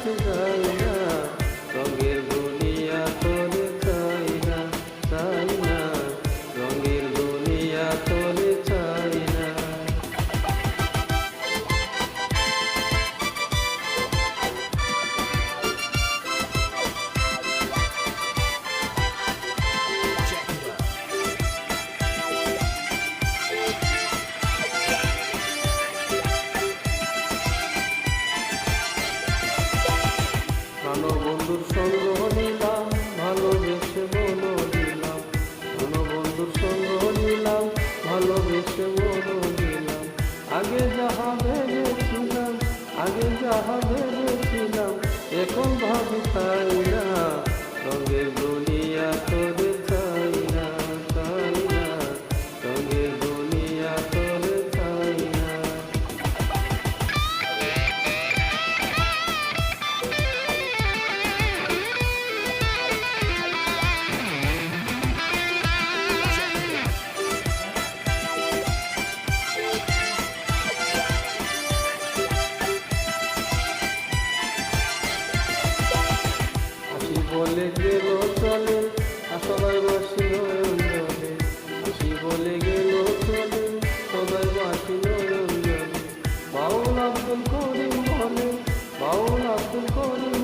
কাছে যাই না, রঙের দুনিয়া তোরে চাই না, চাই না, রঙের দুনিয়া তোরে চাই না। ভালো বন্ধুর সঙ্গ নিলাম, ভালোবেসে বলো দিলাম, ভালো বন্ধুর সঙ্গ নিলাম, ভালোবেসে বলো দিলাম। আগে যাহা ভেবেছিলাম, আগে যাহা ভেবেছিলাম, এখন ভাবি তাই না, রঙের দুনিয়া তোরে চাই না, চাই না, রঙের দুনিয়া তোরে চাই না। বলে গেল চলে সবাই বাসি নয়ন জলে, হাসি বলে গেল চলে সবাই বাসি নয়ন জলে। বাউল আব্দুল করিম বলে, বাউল আব্দুল করিম